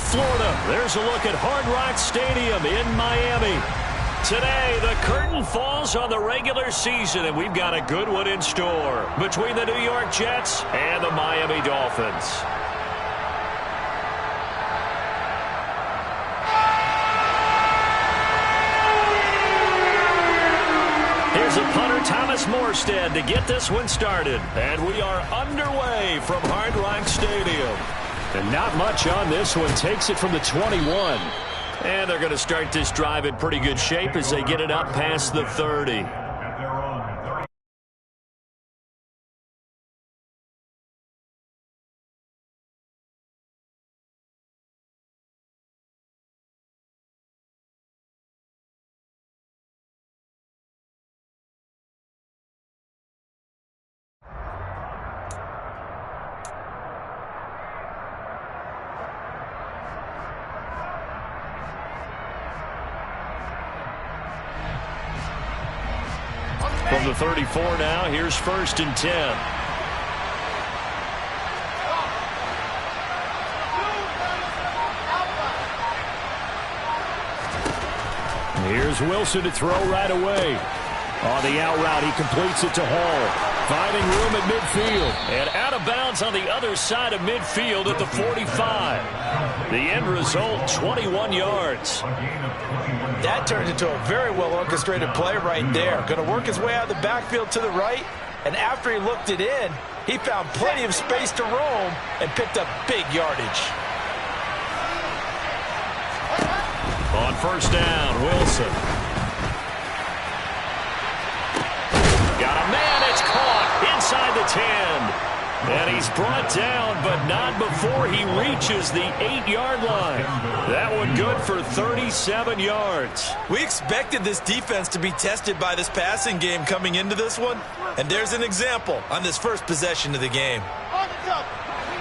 Florida. There's a look at Hard Rock Stadium in Miami. Today, the curtain falls on the regular season, and we've got a good one in store between the New York Jets and the Miami Dolphins. Here's a punter, Thomas Morstead, to get this one started. And we are underway from Hard Rock Stadium. And not much on this one. Takes it from the 21. And they're going to start this drive in pretty good shape as they get it up past the 30. From the 34 now, here's 1st and 10. Here's Wilson to throw right away. On the out route, he completes it to Hall. Finding room at midfield. And out of bounds on the other side of midfield at the 45. The end result, 21 yards. That turned into a very well-orchestrated play right there. Going to work his way out of the backfield to the right. And after he looked it in, he found plenty of space to roam and picked up big yardage. On 1st down, Wilson. Got a man, it's caught inside the 10. And he's brought down, but not before he reaches the 8-yard line. That one good for 37 yards. We expected this defense to be tested by this passing game coming into this one. And there's an example on this first possession of the game.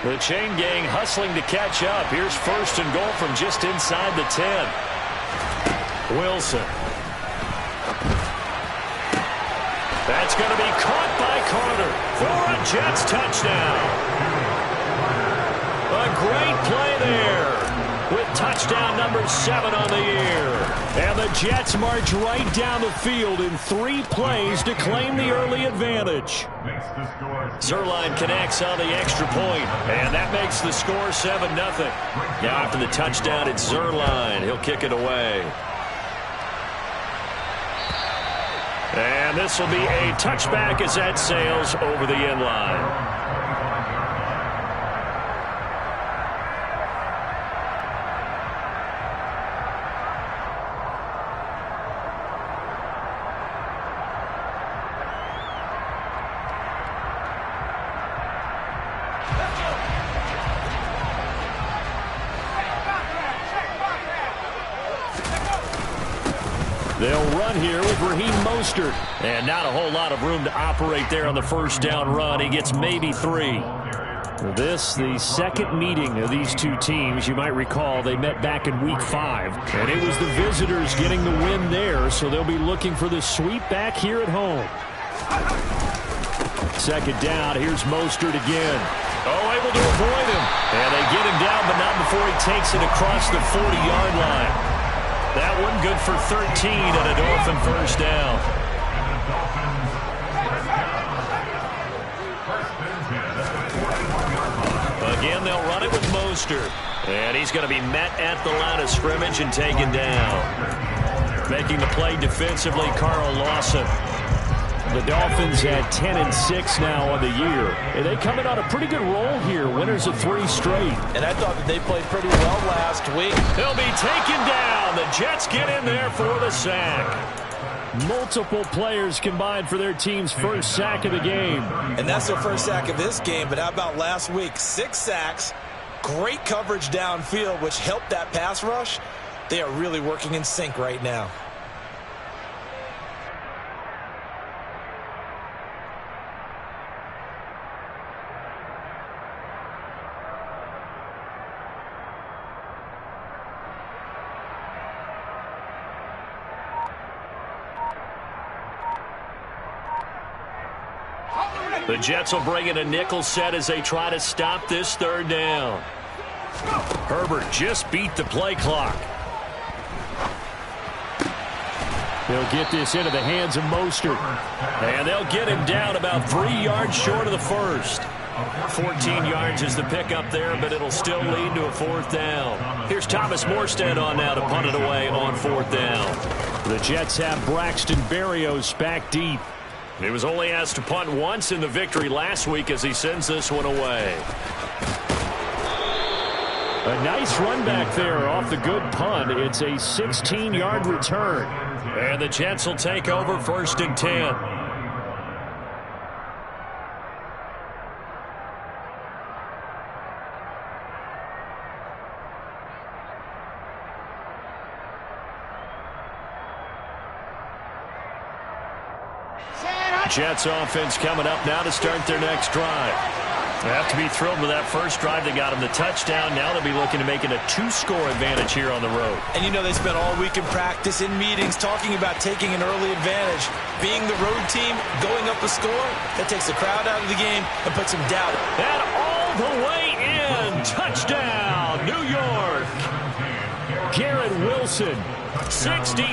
The chain gang hustling to catch up. Here's 1st and goal from just inside the 10. Wilson. That's going to be caught by Carter for a Jets touchdown. A great play there with touchdown number 7 on the year. And the Jets march right down the field in 3 plays to claim the early advantage. Zerline connects on the extra point, and that makes the score 7-0. Now after the touchdown, it's Zerline. He'll kick it away. And this will be a touchback as that sails over the end line. They'll run here with Raheem Mostert. And not a whole lot of room to operate there on the 1st down run. He gets maybe 3. This, the second meeting of these two teams. You might recall they met back in Week 5. And it was the visitors getting the win there, so they'll be looking for the sweep back here at home. 2nd down, here's Mostert again. Oh, able to avoid him. And they get him down, but not before he takes it across the 40-yard line. That one good for 13 and a Dolphin 1st down. Again, they'll run it with Mostert. And he's going to be met at the line of scrimmage and taken down. Making the play defensively, Carl Lawson. The Dolphins at 10-6 now on the year. And they come in on a pretty good roll here. Winners of 3 straight. And I thought that they played pretty well last week. He'll be taken down. The Jets get in there for the sack. Multiple players combined for their team's first sack of the game. And that's their first sack of this game. But how about last week? 6 sacks. Great coverage downfield, which helped that pass rush. They are really working in sync right now. The Jets will bring in a nickel set as they try to stop this 3rd down. Herbert just beat the play clock. They'll get this into the hands of Mostert. And they'll get him down about 3 yards short of the first. 14 yards is the pickup there, but it'll still lead to a fourth down. Here's Thomas Morstead on now to punt it away on fourth down. The Jets have Braxton Berrios back deep. He was only asked to punt once in the victory last week as he sends this one away. A nice run back there off the good punt. It's a 16-yard return. And the Jets will take over 1st and 10. Jets offense coming up now to start their next drive. They have to be thrilled with that first drive that got them the touchdown. Now they'll be looking to make it a 2-score advantage here on the road. And you know they spent all week in practice, in meetings, talking about taking an early advantage. Being the road team, going up a score, that takes the crowd out of the game and puts some doubt. And all the way in. Touchdown, New York. Garrett Wilson. 67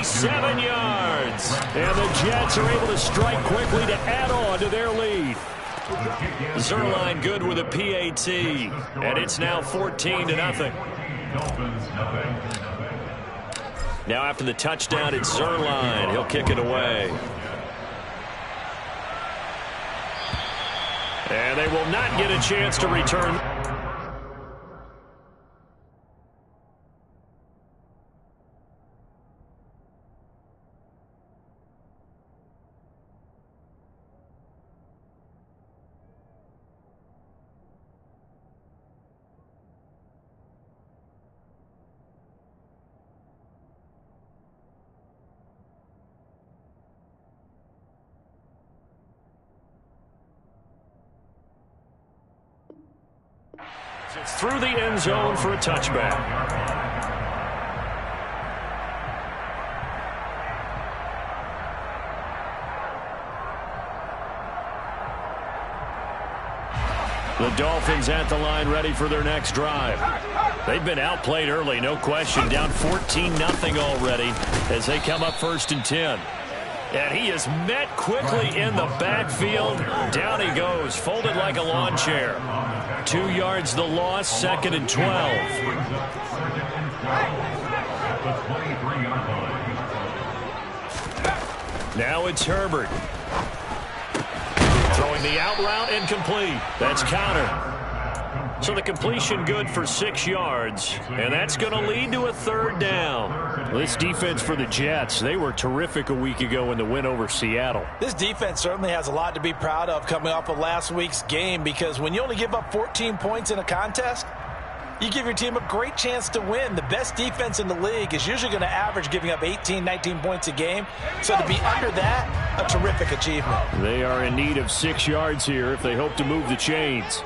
yards. And the Jets are able to strike quickly to add on to their lead. Zerline good with a PAT. And it's now 14-0. Now after the touchdown, it's Zerline. He'll kick it away. And they will not get a chance to return. It's through the end zone for a touchback. The Dolphins at the line ready for their next drive. They've been outplayed early, no question. Down 14-0 already as they come up 1st and 10. And he is met quickly in the backfield. Down he goes, folded like a lawn chair. 2 yards the loss, 2nd and 12. Now it's Herbert. Throwing the out route incomplete. That's counter. So the completion good for 6 yards, and that's going to lead to a 3rd down. This defense for the Jets, they were terrific a week ago in the win over Seattle. This defense certainly has a lot to be proud of coming off of last week's game, because when you only give up 14 points in a contest, you give your team a great chance to win. The best defense in the league is usually going to average giving up 18, 19 points a game. So to be under that, a terrific achievement. They are in need of 6 yards here if they hope to move the chains.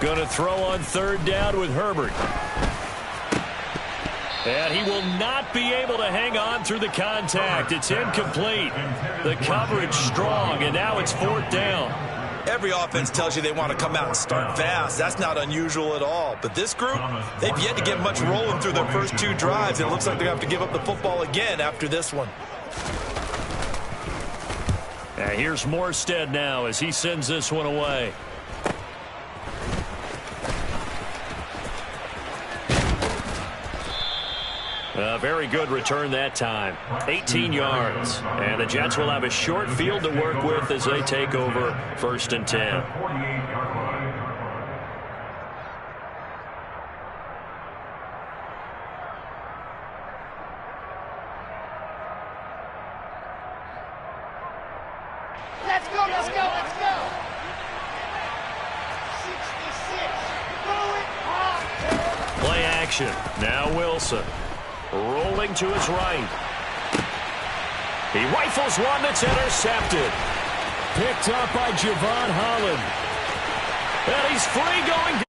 Going to throw on 3rd down with Herbert. And he will not be able to hang on through the contact. It's incomplete. The coverage strong, and now it's 4th down. Every offense tells you they want to come out and start fast. That's not unusual at all. But this group, they've yet to get much rolling through their first 2 drives. It looks like they're going to have to give up the football again after this one. And here's Morstead now as he sends this one away. A very good return that time. 18 yards. And the Jets will have a short field to work with as they take over 1st and 10. Let's go, let's go, let's go. 66. Throw it hard. Play action. Now Wilson. Rolling to his right. He rifles one that's intercepted. Picked up by Javon Holland. And he's free going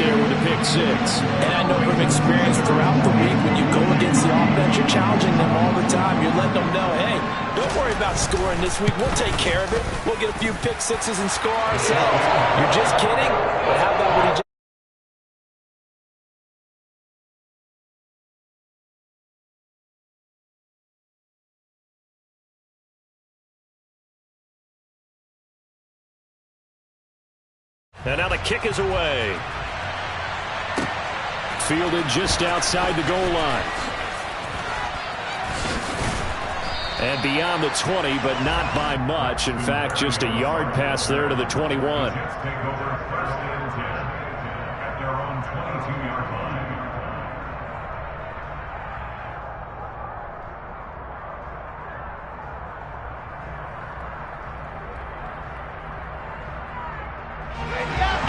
there with a pick six. And I know from experience throughout the week, when you go against the offense, you're challenging them all the time. You're letting them know, hey, don't worry about scoring this week. We'll take care of it. We'll get a few pick sixes and score ourselves. You're just kidding? But how about what he just... And now the kick is away. Fielded just outside the goal line. And beyond the 20, but not by much. In fact, just a yard pass there to the 21.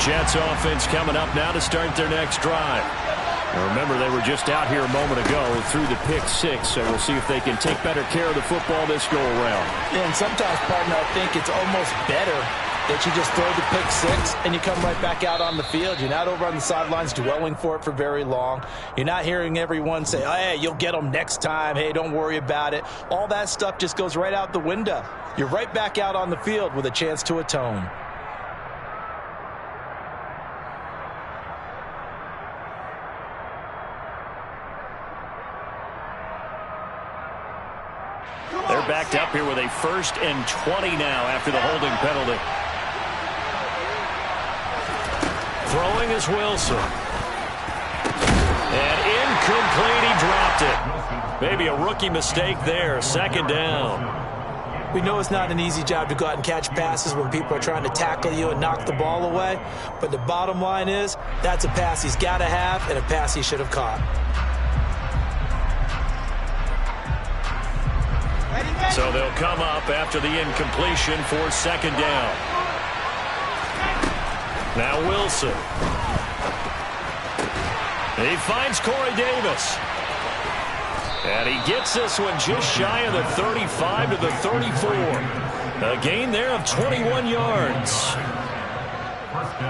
Jets offense coming up now to start their next drive. Now remember, they were just out here a moment ago through the pick six, so we'll see if they can take better care of the football this go-around. And sometimes, partner, I think it's almost better that you just throw the pick six and you come right back out on the field. You're not over on the sidelines dwelling for it for very long. You're not hearing everyone say, oh, hey, you'll get them next time. Hey, don't worry about it. All that stuff just goes right out the window. You're right back out on the field with a chance to atone. They're backed up here with a 1st and 20 now after the holding penalty. Throwing is Wilson. And incomplete, he dropped it. Maybe a rookie mistake there, 2nd down. We know it's not an easy job to go out and catch passes when people are trying to tackle you and knock the ball away. But the bottom line is, that's a pass he's got to have and a pass he should have caught. So they'll come up after the incompletion for 2nd down. Now Wilson. He finds Corey Davis. And he gets this one just shy of the 35 to the 34. A gain there of 21 yards.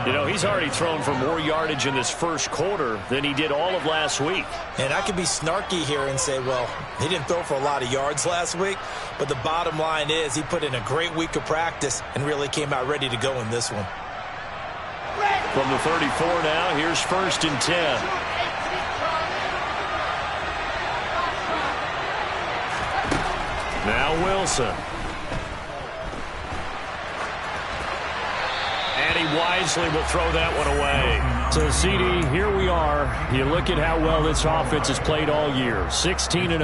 You know, he's already thrown for more yardage in this first quarter than he did all of last week. And I could be snarky here and say, well, he didn't throw for a lot of yards last week, but the bottom line is he put in a great week of practice and really came out ready to go in this one. From the 34 now, here's 1st and 10. Now Wilson. And he wisely will throw that one away. So, CD, here we are. You look at how well this offense has played all year. 16-0.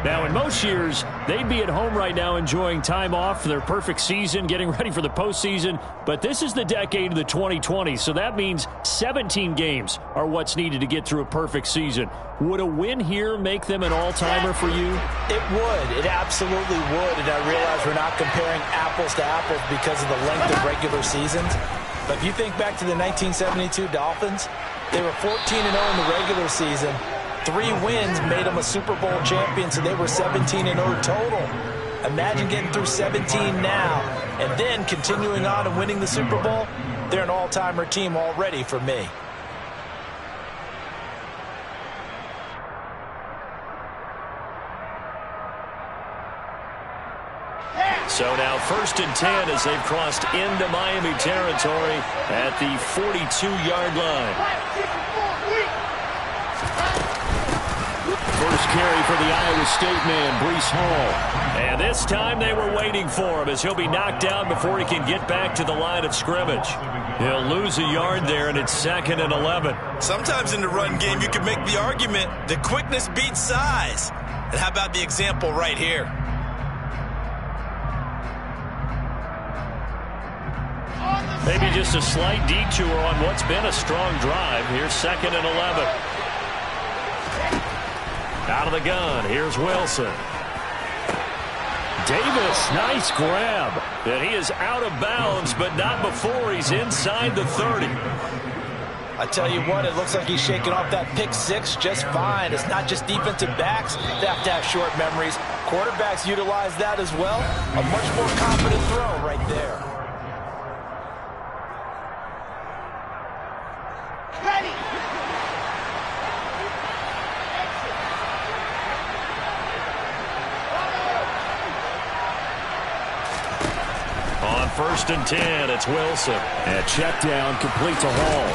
Now, in most years, they'd be at home right now enjoying time off for their perfect season, getting ready for the postseason. But this is the decade of the 2020s, so that means 17 games are what's needed to get through a perfect season. Would a win here make them an all-timer for you? It would. It absolutely would. And I realize we're not comparing apples to apples because of the length of regular seasons. But if you think back to the 1972 Dolphins, they were 14-0 in the regular season. 3 wins made them a Super Bowl champion, so they were 17-0 total. Imagine getting through 17 now and then continuing on and winning the Super Bowl. They're an all-timer team already for me. So now 1st and 10 as they've crossed into Miami territory at the 42-yard line. First carry for the Iowa State man, Breece Hall. And this time they were waiting for him as he'll be knocked down before he can get back to the line of scrimmage. He'll lose a yard there, and it's 2nd and 11. Sometimes in the run game you can make the argument that quickness beats size. And how about the example right here? Maybe just a slight detour on what's been a strong drive. Here's 2nd and 11. Out of the gun, here's Wilson. Davis, nice grab. And he is out of bounds, but not before he's inside the 30. I tell you what, it looks like he's shaking off that pick six just fine. It's not just defensive backs that have to have short memories. Quarterbacks utilize that as well. A much more confident throw right there. Ready. First and 10, it's Wilson. And check down, complete to Hall.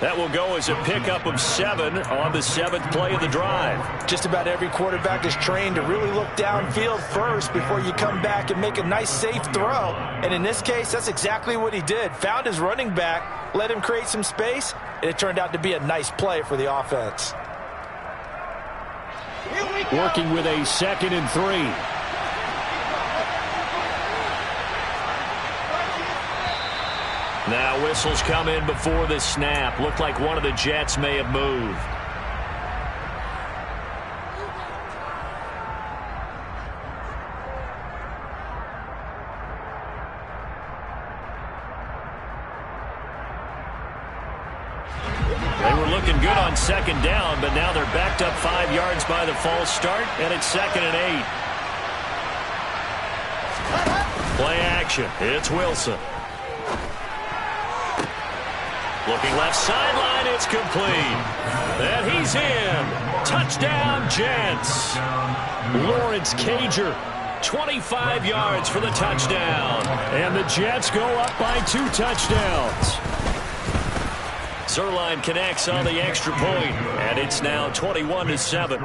That will go as a pickup of 7 on the 7th play of the drive. Just about every quarterback is trained to really look downfield first before you come back and make a nice, safe throw. And in this case, that's exactly what he did. Found his running back, let him create some space, and it turned out to be a nice play for the offense. Working with a 2nd and 3. Now whistles come in before the snap. Looked like one of the Jets may have moved. They were looking good on 2nd down, but now they're backed up 5 yards by the false start, and it's 2nd and 8. Play action. It's Wilson. Looking left sideline, it's complete. And he's in. Touchdown, Jets. Lawrence Cager, 25 yards for the touchdown. And the Jets go up by 2 touchdowns. Zerline connects on the extra point, and it's now 21-7.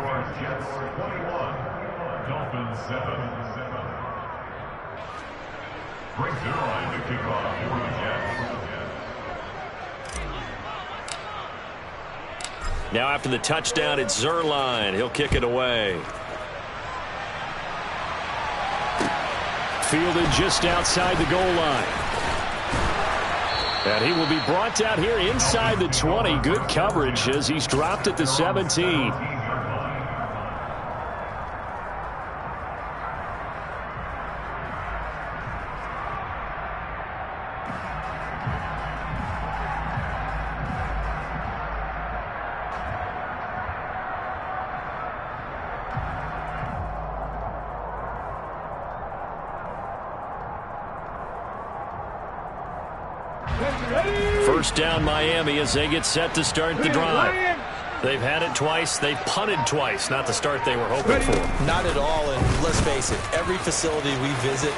Frank Zerline to kick off for the Jets. Now after the touchdown, it's Zerline. He'll kick it away. Fielded just outside the goal line. And he will be brought down here inside the 20. Good coverage as he's dropped at the 17. First down Miami as they get set to start the drive. They've had it twice. They've punted twice. Not the start they were hoping for. Not at all, and let's face it, every facility we visit,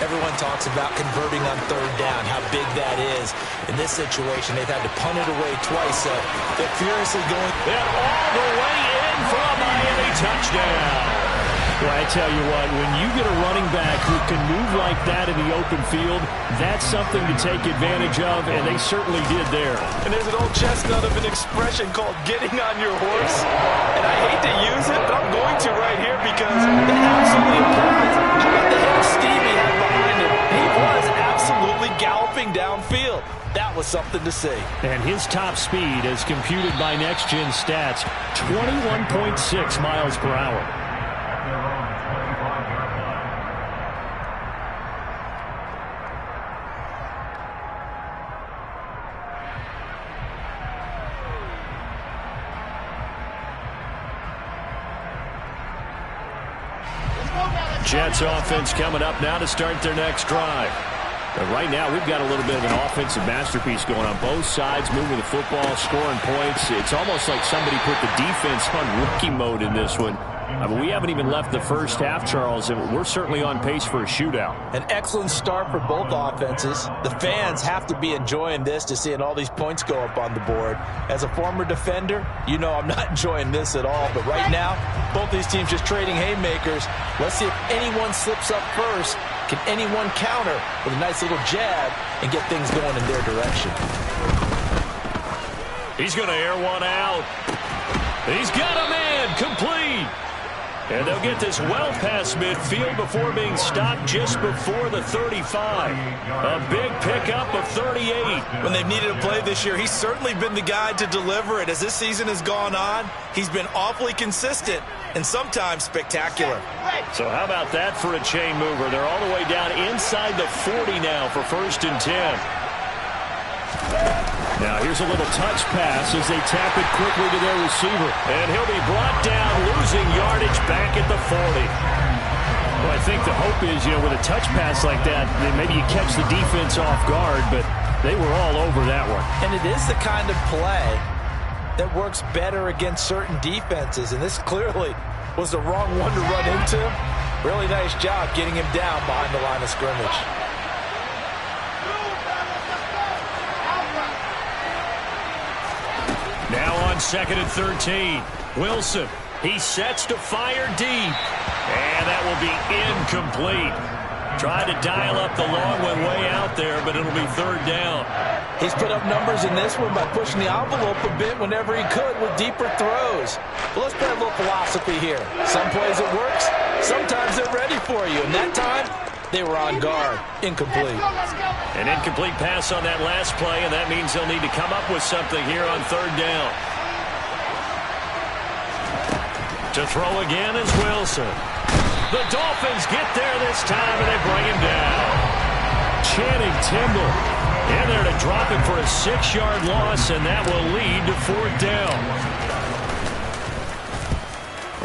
everyone talks about converting on 3rd down, how big that is. In this situation, they've had to punt it away twice, so they're furiously going. And all the way in for a Miami touchdown. Well, I tell you what, when you get a running back who can move like that in the open field, that's something to take advantage of, and they certainly did there. And there's an old chestnut of an expression called getting on your horse. And I hate to use it, but I'm going to right here because it absolutely applies. How about the head of steam he had behind him? He was absolutely galloping downfield. That was something to see. And his top speed, as computed by Next Gen Stats, 21.6 miles per hour. Jets offense coming up now to start their next drive. But right now, we've got a little bit of an offensive masterpiece going on both sides, moving the football, scoring points. It's almost like somebody put the defense on rookie mode in this one. I mean, we haven't even left the first half, Charles, and we're certainly on pace for a shootout. An excellent start for both offenses. The fans have to be enjoying this to seeing all these points go up on the board. As a former defender, you know I'm not enjoying this at all. But right now, both these teams just trading haymakers. Let's see if anyone slips up first. Can anyone counter with a nice little jab and get things going in their direction? He's going to air one out. He's got a man complete. And they'll get this well past midfield before being stopped just before the 35. A big pickup of 38. When they've needed a play this year, he's certainly been the guy to deliver it. As this season has gone on, he's been awfully consistent and sometimes spectacular. So how about that for a chain mover? They're all the way down inside the 40 now for 1st and 10. Now here's a little touch pass as they tap it quickly to their receiver. And he'll be brought down, losing yardage back at the 40. Well, I think the hope is, with a touch pass like that, maybe you catch the defense off guard, but they were all over that one. And it is the kind of play that works better against certain defenses, and this clearly was the wrong one to run into. Really nice job getting him down behind the line of scrimmage. on 2nd and 13. Wilson, he sets to fire deep. And that will be incomplete. Tried to dial up the long one way out there, but it'll be 3rd down. He's put up numbers in this one by pushing the envelope a bit whenever he could with deeper throws. But let's play a little philosophy here. Some plays it works, sometimes they're ready for you. And that time, they were on guard. Incomplete. Let's go. An incomplete pass on that last play, and that means they'll need to come up with something here on 3rd down. To throw again is Wilson. The Dolphins get there this time, and they bring him down. Channing Tindall in there to drop him for a 6-yard loss, and that will lead to 4th down.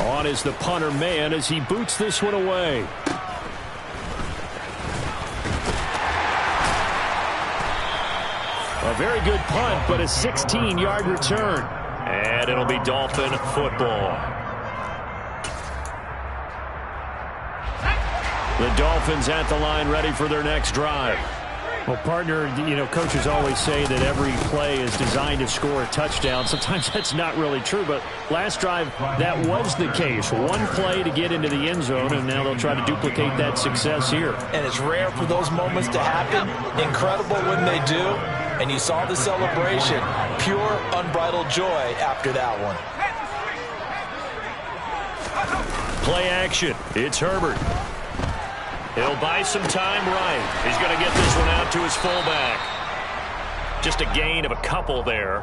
On is the punter man as he boots this one away. A very good punt, but a 16-yard return. And it'll be Dolphin football. The Dolphins at the line ready for their next drive. Well, partner, you know, coaches always say that every play is designed to score a touchdown. Sometimes that's not really true, but last drive, that was the case. One play to get into the end zone, and now they'll try to duplicate that success here. And it's rare for those moments to happen. Incredible when they do. And you saw the celebration. Pure, unbridled joy after that one. Play action. It's Herbert. He'll buy some time right. He's going to get this one out to his fullback. Just a gain of a couple there.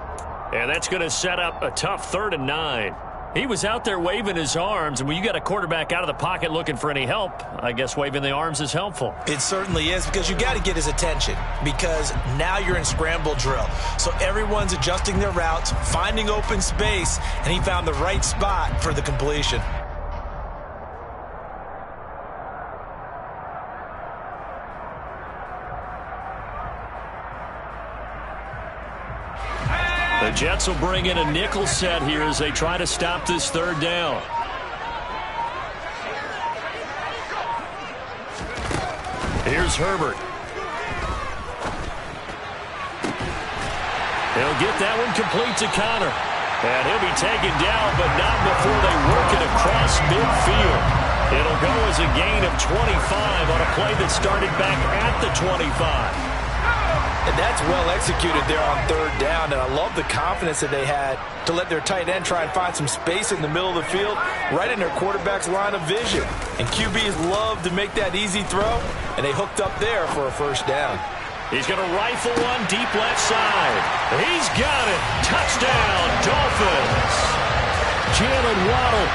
And that's going to set up a tough 3rd and 9. He was out there waving his arms, and when you got a quarterback out of the pocket looking for any help, I guess waving the arms is helpful. It certainly is, because you got to get his attention, because now you're in scramble drill. So everyone's adjusting their routes, finding open space, and he found the right spot for the completion. The Jets will bring in a nickel set here as they try to stop this 3rd down. Here's Herbert. He'll get that one complete to Connor. And he'll be taken down, but not before they work it across midfield. It'll go as a gain of 25 on a play that started back at the 25. And that's well executed there on 3rd down, and I love the confidence that they had to let their tight end try and find some space in the middle of the field, right in their quarterback's line of vision. And QBs love to make that easy throw, and they hooked up there for a 1st down. He's going to rifle one deep left side. He's got it. Touchdown, Dolphins. Jalen Waddle,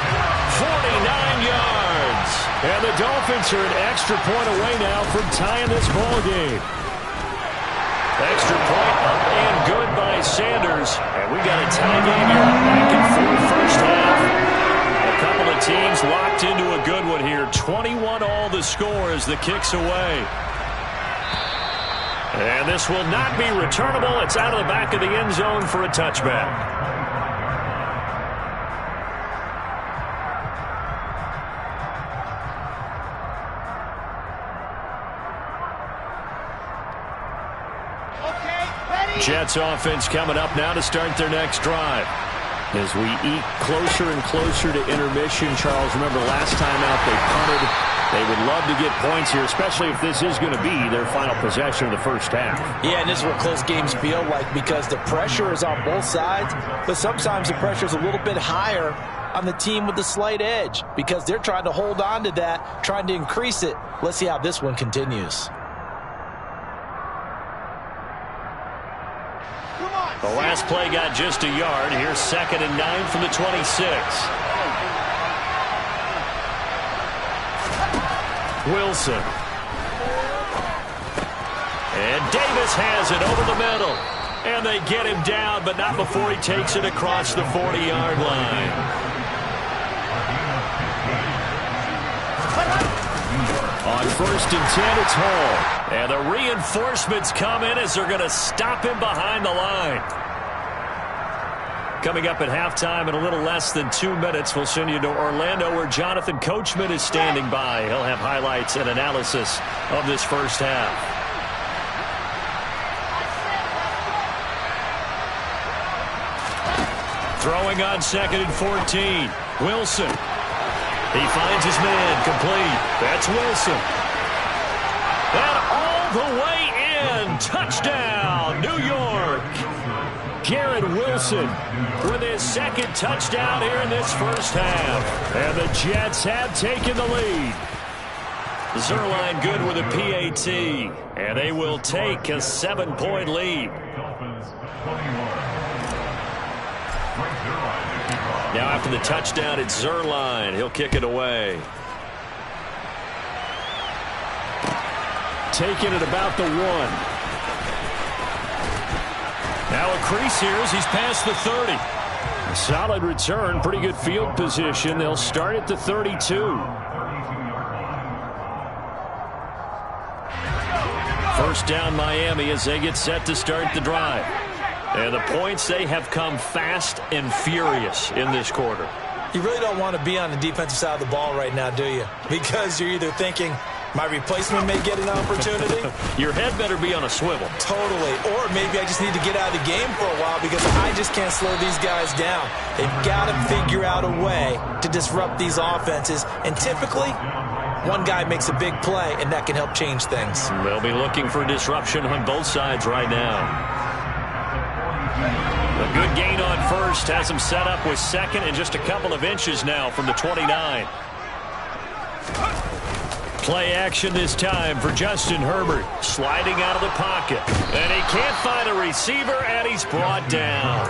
49 yards. And the Dolphins are an extra point away now from tying this ball game. Extra point up and good by Sanders. And we got a tie game here, back and forth 1st half. A couple of teams locked into a good one here. 21 all the score as the kick's away. And this will not be returnable. It's out of the back of the end zone for a touchback. Jets offense coming up now to start their next drive. As we eat closer and closer to intermission, Charles, remember last time out they punted. They would love to get points here, especially if this is going to be their final possession of the 1st half. Yeah, and this is what close games feel like, because the pressure is on both sides, but sometimes the pressure is a little bit higher on the team with the slight edge, because they're trying to hold on to that, trying to increase it. Let's see how this one continues. The last play got just a yard. Here's 2nd and 9 from the 26. Wilson. And Davis has it over the middle. And they get him down, but not before he takes it across the 40-yard line. On 1st and 10, it's Hall. And the reinforcements come in as they're going to stop him behind the line. Coming up at halftime in a little less than 2 minutes, we'll send you to Orlando where Jonathan Coachman is standing by. He'll have highlights and analysis of this 1st half. Throwing on 2nd and 14. Wilson. He finds his man, complete. That's Wilson. And all the way in. Touchdown, New York. Garrett Wilson with his 2nd touchdown here in this first half. And the Jets have taken the lead. Zerline good with a PAT. And they will take a 7-point lead. Now after the touchdown, it's Zerline. He'll kick it away. Taking it about the 1. Now a crease here as he's past the 30. Solid return, pretty good field position. They'll start at the 32. First down Miami as they get set to start the drive. And the points, they have come fast and furious in this quarter. You really don't want to be on the defensive side of the ball right now, do you? Because you're either thinking, my replacement may get an opportunity. Your head better be on a swivel. Totally. Or maybe I just need to get out of the game for a while because I just can't slow these guys down. They've got to figure out a way to disrupt these offenses. And typically, one guy makes a big play, and that can help change things. They'll be looking for disruption on both sides right now. A good gain on first has him set up with 2nd and just a couple of inches now from the 29. Play action this time for Justin Herbert. Sliding out of the pocket. And he can't find a receiver, and he's brought down.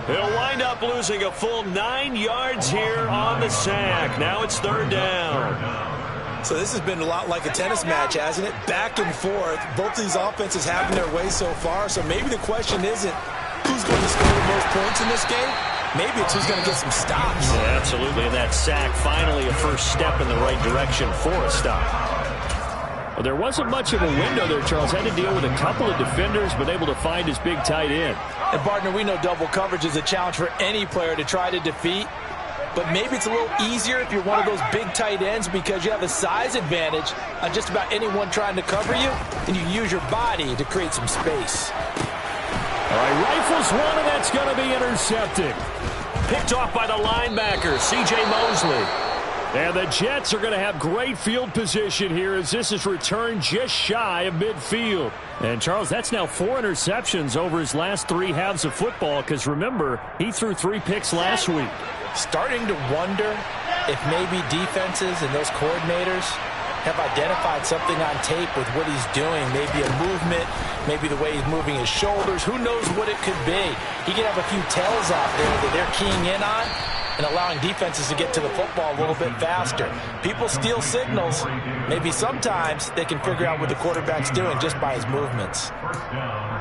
He'll wind up losing a full 9 yards here on the sack. Now it's 3rd down. So this has been a lot like a tennis match, hasn't it? Back and forth. Both these offenses having their way so far. So maybe the question isn't who's going to score the most points in this game. Maybe it's who's going to get some stops. Yeah, absolutely. And that sack, finally a first step in the right direction for a stop. Well, there wasn't much of a window there, Charles. Had to deal with a couple of defenders, but able to find his big tight end. And, partner, we know double coverage is a challenge for any player to try to defeat. But maybe it's a little easier if you're one of those big tight ends because you have a size advantage on just about anyone trying to cover you, and you use your body to create some space. All right, rifles one, and that's going to be intercepted. Picked off by the linebacker, C.J. Mosley. And the Jets are going to have great field position here as this is returned just shy of midfield. And, Charles, that's now 4 interceptions over his last 3 halves of football because, remember, he threw 3 picks last week. Starting to wonder if maybe defenses and those coordinators have identified something on tape with what he's doing. Maybe a movement, maybe the way he's moving his shoulders. Who knows what it could be? He can have a few tells out there that they're keying in on and allowing defenses to get to the football a little bit faster. People steal signals. Maybe sometimes they can figure out what the quarterback's doing just by his movements.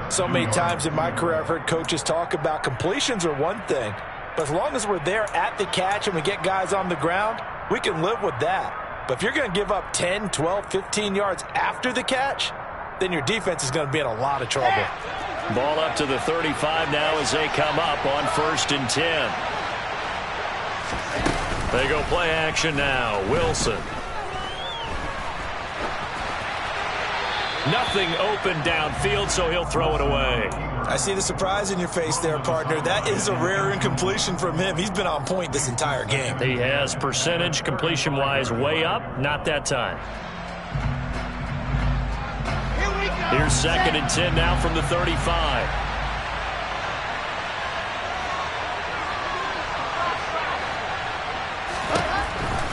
So many times in my career I've heard coaches talk about completions are one thing, but as long as we're there at the catch and we get guys on the ground, we can live with that. But if you're going to give up 10, 12, 15 yards after the catch, then your defense is going to be in a lot of trouble. Ball up to the 35 now as they come up on 1st and 10. They go play action now. Wilson. Nothing open downfield, so he'll throw it away. I see the surprise in your face there, partner. That is a rare incompletion from him. He's been on point this entire game. He has percentage completion-wise way up. Not that time. Here's 2nd and 10 now from the 35.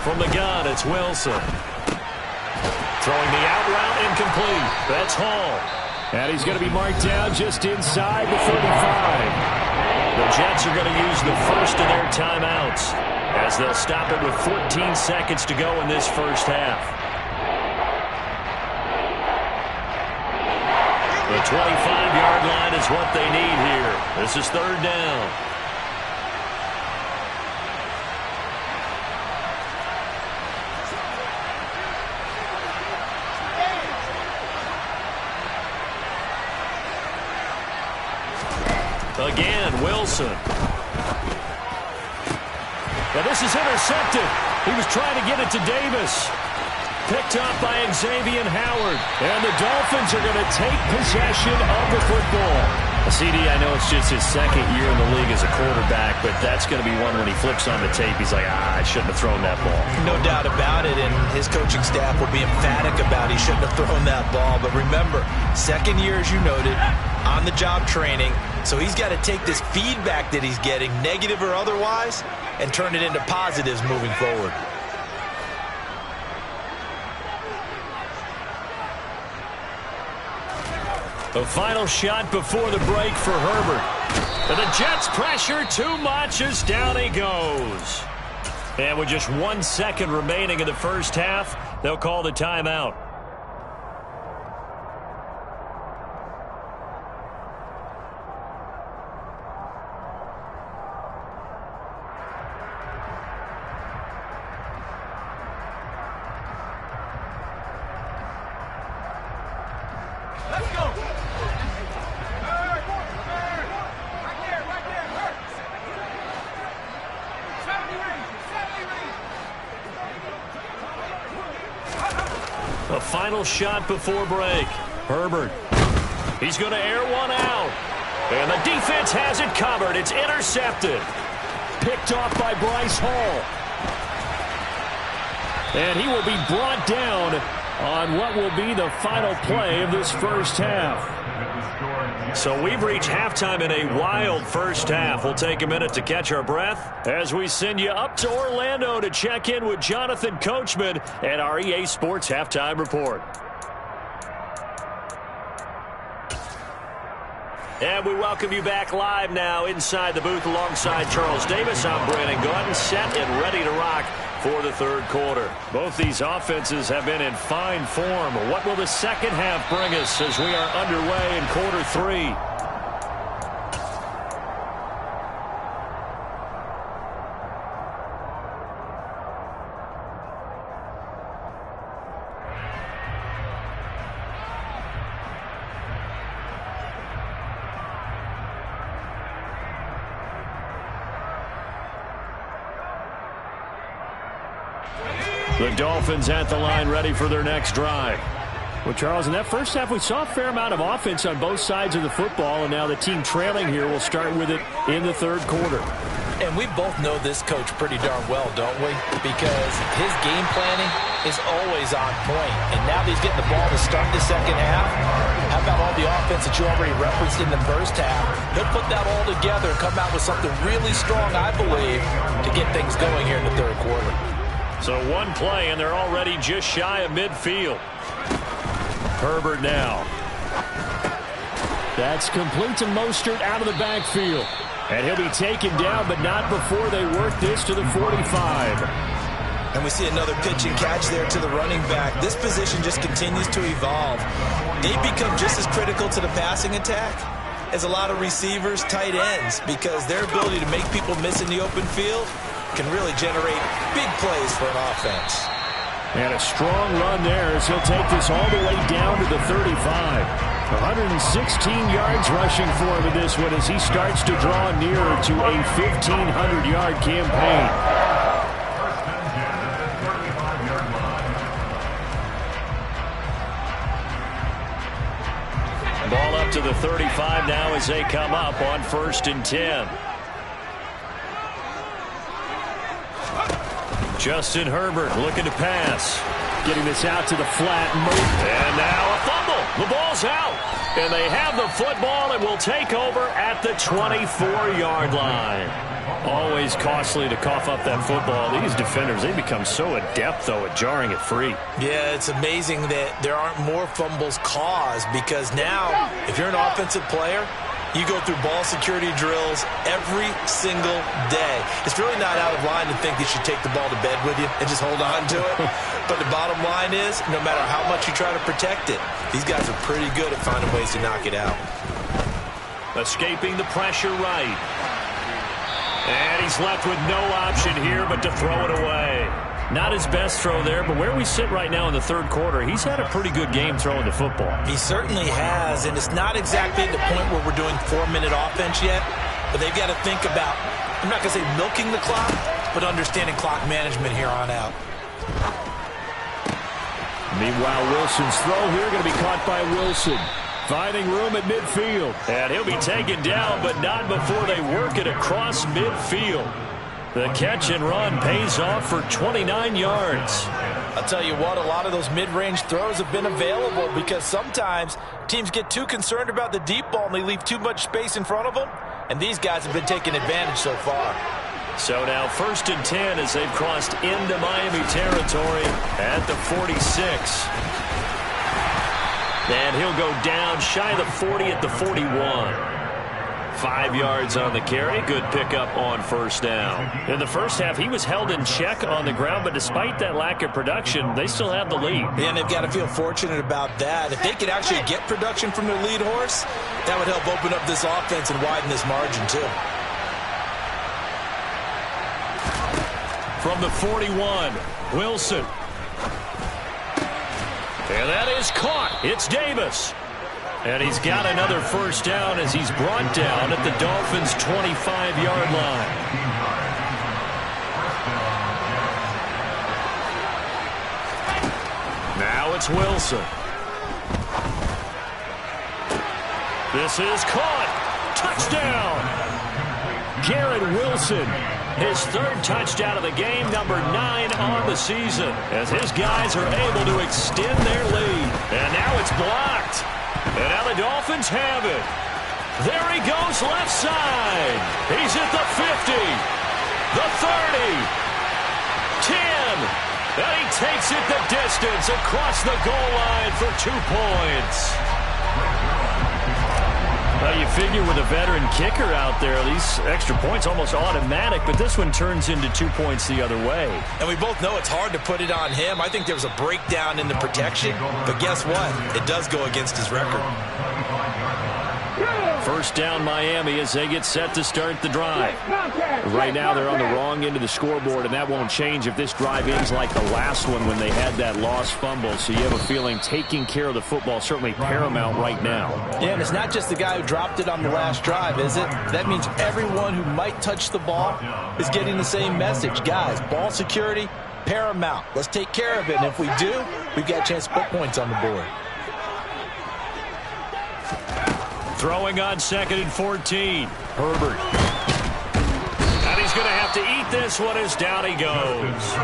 From the gun, it's Wilson. Throwing the out route, incomplete. That's Hall. And he's going to be marked down just inside the 35. The Jets are going to use the first of their timeouts as they'll stop it with 14 seconds to go in this first half. The 25-yard line is what they need here. This is 3rd down. Again, Wilson. Now this is intercepted. He was trying to get it to Davis. Picked up by Xavier Howard. And the Dolphins are going to take possession of the football. CD, I know it's just his second year in the league as a quarterback, but that's going to be one when he flips on the tape, he's like, I shouldn't have thrown that ball. No doubt about it, and his coaching staff will be emphatic about he shouldn't have thrown that ball. But remember, second year, as you noted, on-the-job training, so he's got to take this feedback that he's getting, negative or otherwise, and turn it into positives moving forward. The final shot before the break for Herbert. And the Jets pressure too much as down he goes. And with just 1 second remaining in the first half, they'll call the timeout. The final shot before break. Herbert. He's going to air one out. And the defense has it covered. It's intercepted. Picked off by Bryce Hall. And he will be brought down on what will be the final play of this first half. So we've reached halftime in a wild first half. We'll take a minute to catch our breath as we send you up to Orlando to check in with Jonathan Coachman and our EA Sports Halftime Report. And we welcome you back live now inside the booth alongside Charles Davis. I'm Brandon Gordon, set and ready to rock for the third quarter. Both these offenses have been in fine form. What will the second half bring us as we are underway in quarter three? The Dolphins at the line ready for their next drive. Well, Charles, in that first half, we saw a fair amount of offense on both sides of the football, and now the team trailing here will start with it in the third quarter. And we both know this coach pretty darn well, don't we? Because his game planning is always on point. And now that he's getting the ball to start the second half, how about all the offense that you already referenced in the first half? He'll put that all together and come out with something really strong, I believe, to get things going here in the third quarter. So one play, and they're already just shy of midfield. Herbert now. That's complete to Mostert out of the backfield. And he'll be taken down, but not before they work this to the 45. And we see another pitch and catch there to the running back. This position just continues to evolve. They become just as critical to the passing attack as a lot of receivers, tight ends, because their ability to make people miss in the open field can really generate big plays for an offense. And a strong run there as he'll take this all the way down to the 35. 116 yards rushing for him in this one as he starts to draw nearer to a 1,500-yard campaign. Ball up to the 35 now as they come up on 1st and 10. Justin Herbert looking to pass. Getting this out to the flat. And now a fumble. The ball's out. And they have the football and will take over at the 24-yard line. Always costly to cough up that football. These defenders, they become so adept, though, at jarring it free. Yeah, it's amazing that there aren't more fumbles caused, because now, if you're an offensive player, you go through ball security drills every single day. It's really not out of line to think you should take the ball to bed with you and just hold on to it. But the bottom line is, no matter how much you try to protect it, these guys are pretty good at finding ways to knock it out. Escaping the pressure right. And he's left with no option here but to throw it away. Not his best throw there, but where we sit right now in the third quarter, he's had a pretty good game throwing the football. He certainly has, and it's not exactly at the point where we're doing 4-minute offense yet, but they've got to think about, I'm not going to say milking the clock, but understanding clock management here on out. Meanwhile, Wilson's throw here going to be caught by Wilson. Finding room at midfield. And he'll be taken down, but not before they work it across midfield. The catch and run pays off for 29 yards. I'll tell you what, a lot of those mid-range throws have been available because sometimes teams get too concerned about the deep ball and they leave too much space in front of them. And these guys have been taking advantage so far. So now 1st and 10 as they've crossed into Miami territory at the 46. And he'll go down shy of the 40 at the 41. 5 yards on the carry. Good pickup on 1st down. In the first half, he was held in check on the ground, but despite that lack of production, they still have the lead. And they've got to feel fortunate about that. If they could actually get production from their lead horse, that would help open up this offense and widen this margin, too. From the 41, Wilson. And that is caught. It's Davis. And he's got another 1st down as he's brought down at the Dolphins' 25-yard line. Now it's Wilson. This is caught. Touchdown. Garrett Wilson, his 3rd touchdown of the game, number 9 on the season, as his guys are able to extend their lead. And now it's blocked. And now the Dolphins have it. There he goes left side. He's at the 50, the 30, 10. And he takes it the distance across the goal line for 2 points. Well, you figure with a veteran kicker out there, these extra points almost automatic, but this one turns into 2 points the other way. And we both know it's hard to put it on him. I think there was a breakdown in the protection, but guess what? It does go against his record. 1st down Miami as they get set to start the drive. Right now they're on the wrong end of the scoreboard, and that won't change if this drive ends like the last one when they had that lost fumble. So you have a feeling taking care of the football certainly paramount right now. Yeah, and it's not just the guy who dropped it on the last drive, is it? That means everyone who might touch the ball is getting the same message. Guys, ball security, paramount. Let's take care of it, and if we do, we've got a chance to put points on the board. Throwing on 2nd and 14. Herbert. And he's going to have to eat this one as down he goes.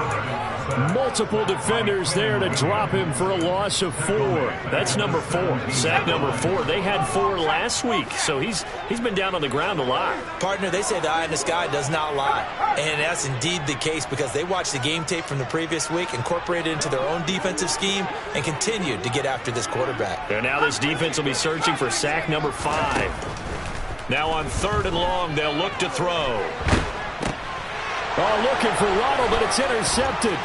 Multiple defenders there to drop him for a loss of 4. That's number 4. Sack number 4. They had 4 last week, so he's been down on the ground a lot. Partner, they say the eye in the sky does not lie. And that's indeed the case because they watched the game tape from the previous week, incorporated it into their own defensive scheme, and continued to get after this quarterback. And now this defense will be searching for sack number 5. Now on 3rd and long, they'll look to throw. Oh, looking for Waddle, but it's intercepted.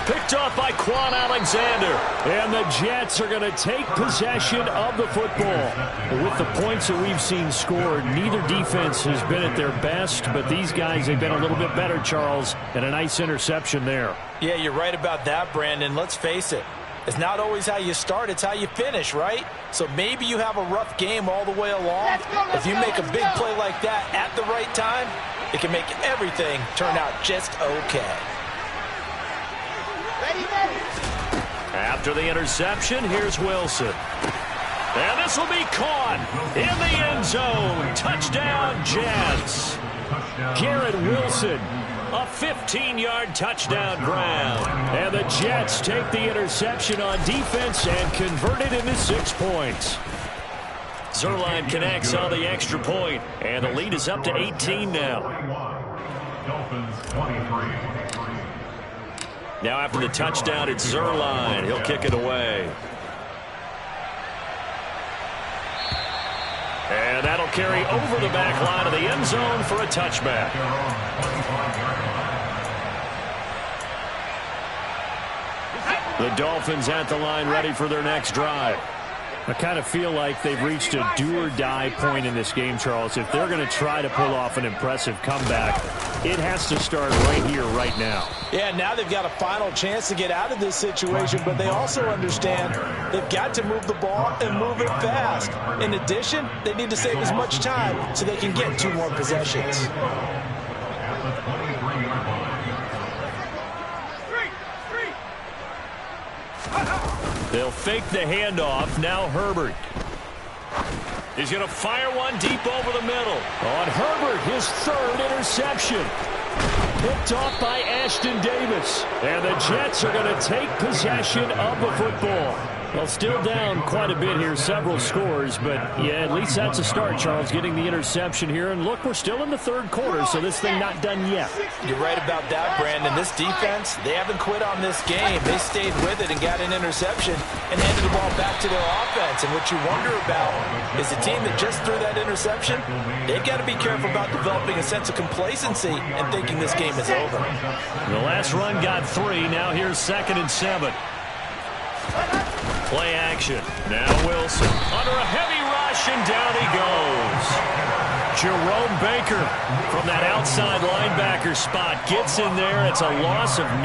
Picked off by Quan Alexander. And the Jets are going to take possession of the football. With the points that we've seen scored, neither defense has been at their best, but these guys have been a little bit better, Charles, and a nice interception there. Yeah, you're right about that, Brandon. Let's face it. It's not always how you start, it's how you finish, right? So maybe you have a rough game all the way along. If you make a big play like that at the right time, it can make everything turn out just okay. After the interception, here's Wilson. And this will be caught in the end zone. Touchdown, Jets. Garrett Wilson, a 15-yard touchdown grab. And the Jets take the interception on defense and convert it into 6 points. Zerline connects on the extra point, and the lead is up to 18 now. Dolphins 23. Now after the touchdown, it's Zerline. He'll kick it away. And that'll carry over the back line of the end zone for a touchback. The Dolphins at the line ready for their next drive. I kind of feel like they've reached a do-or-die point in this game, Charles. If they're going to try to pull off an impressive comeback, it has to start right here, right now. Yeah, now they've got a final chance to get out of this situation, but they also understand they've got to move the ball and move it fast. In addition, they need to save as much time so they can get 2 more possessions. They'll fake the handoff. Now Herbert. He's going to fire one deep over the middle. On Herbert, his third interception. Picked off by Ashton Davis. And the Jets are going to take possession of the football. Well, still down quite a bit here, several scores, but yeah, at least that's a start, Charles, getting the interception here. And look, we're still in the third quarter, so this thing not done yet. You're right about that, Brandon. This defense, they haven't quit on this game. They stayed with it and got an interception and handed the ball back to their offense. And what you wonder about is the team that just threw that interception, they've got to be careful about developing a sense of complacency and thinking this game is over. The last run got 3. Now here's 2nd and 7. Play action. Now Wilson under a heavy rush, and down he goes. Jerome Baker from that outside linebacker spot gets in there. It's a loss of 9.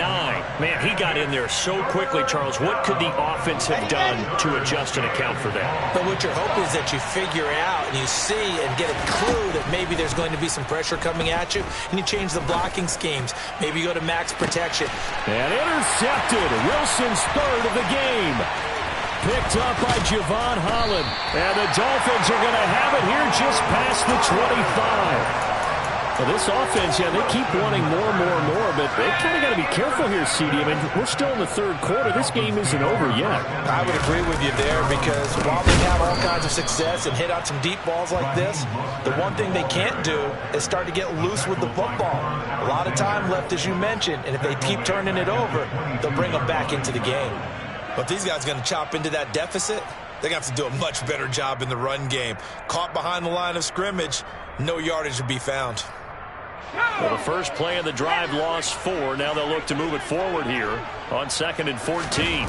Man, he got in there so quickly, Charles. What could the offense have done to adjust and account for that? But what your hope is that you figure out and you see and get a clue that maybe there's going to be some pressure coming at you, and you change the blocking schemes. Maybe you go to max protection. And intercepted. Wilson's third of the game. Picked up by Javon Holland. And the Dolphins are going to have it here just past the 25. Well, this offense, yeah, they keep wanting more and more and more, but they kind of got to be careful here, CD. I mean, we're still in the third quarter. This game isn't over yet. I would agree with you there, because while they have all kinds of success and hit on some deep balls like this, the one thing they can't do is start to get loose with the football. A lot of time left, as you mentioned, and if they keep turning it over, they'll bring them back into the game. But these guys are going to chop into that deficit. They're going to have to do a much better job in the run game. Caught behind the line of scrimmage, no yardage to be found. Well, the first play of the drive lost 4. Now they'll look to move it forward here on 2nd and 14.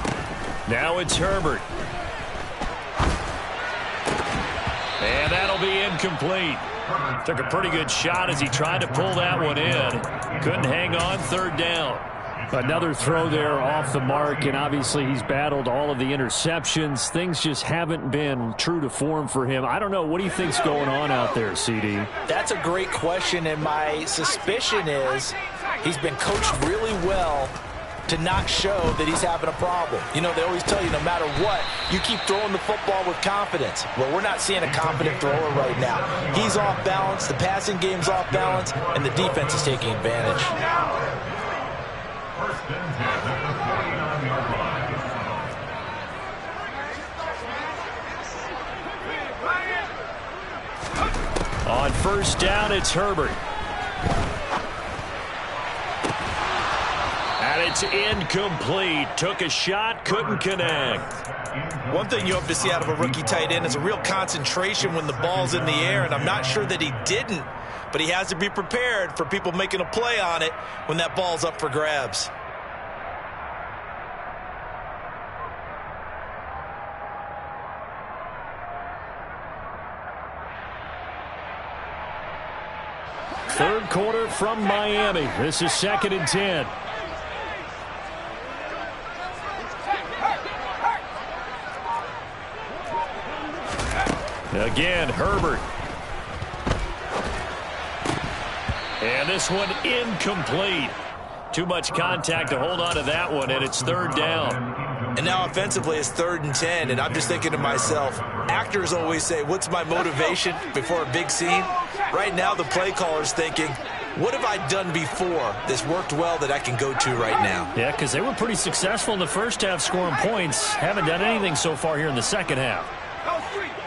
Now it's Herbert. And that'll be incomplete. Took a pretty good shot as he tried to pull that one in. Couldn't hang on. 3rd down. Another throw there off the mark, and obviously he's battled all of the interceptions. Things just haven't been true to form for him. I don't know. What do you think's going on out there, CD? That's a great question, and my suspicion is he's been coached really well to not show that he's having a problem. You know, they always tell you no matter what, you keep throwing the football with confidence. Well, we're not seeing a confident thrower right now. He's off balance, the passing game's off balance, and the defense is taking advantage. First and 10 at the 49-yard line. On 1st down, it's Herbert. And it's incomplete. Took a shot, couldn't connect. One thing you hope to see out of a rookie tight end is a real concentration when the ball's in the air, and I'm not sure that he didn't, but he has to be prepared for people making a play on it when that ball's up for grabs. Third quarter from Miami. This is 2nd and 10. Again, Herbert. And this one incomplete. Too much contact to hold on to that one, and it's 3rd down. And now offensively it's 3rd and 10, and I'm just thinking to myself, actors always say, what's my motivation before a big scene? Right now the play caller's thinking, what have I done before that's worked well that I can go to right now? Yeah, because they were pretty successful in the first half scoring points. Haven't done anything so far here in the second half.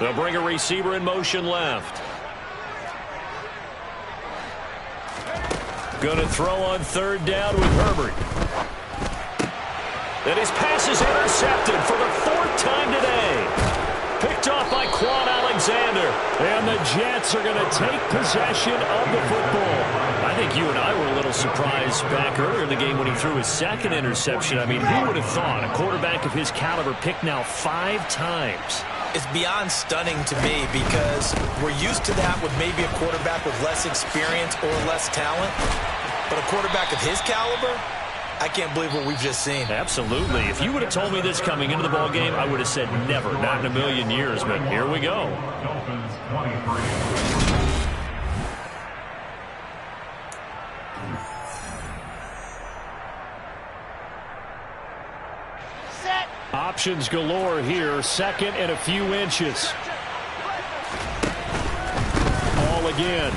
They'll bring a receiver in motion left. Going to throw on 3rd down with Herbert. And his pass is intercepted for the 4th time today. Picked off by Quan Alexander. And the Jets are going to take possession of the football. I think you and I were a little surprised back earlier in the game when he threw his 2nd interception. I mean, who would have thought a quarterback of his caliber picked now 5 times? It's beyond stunning to me, because we're used to that with maybe a quarterback with less experience or less talent. But a quarterback of his caliber, I can't believe what we've just seen. Absolutely. If you would have told me this coming into the ball game, I would have said never, not in a million years. But here we go. Dolphins 23. Options galore here. 2nd and a few inches. again.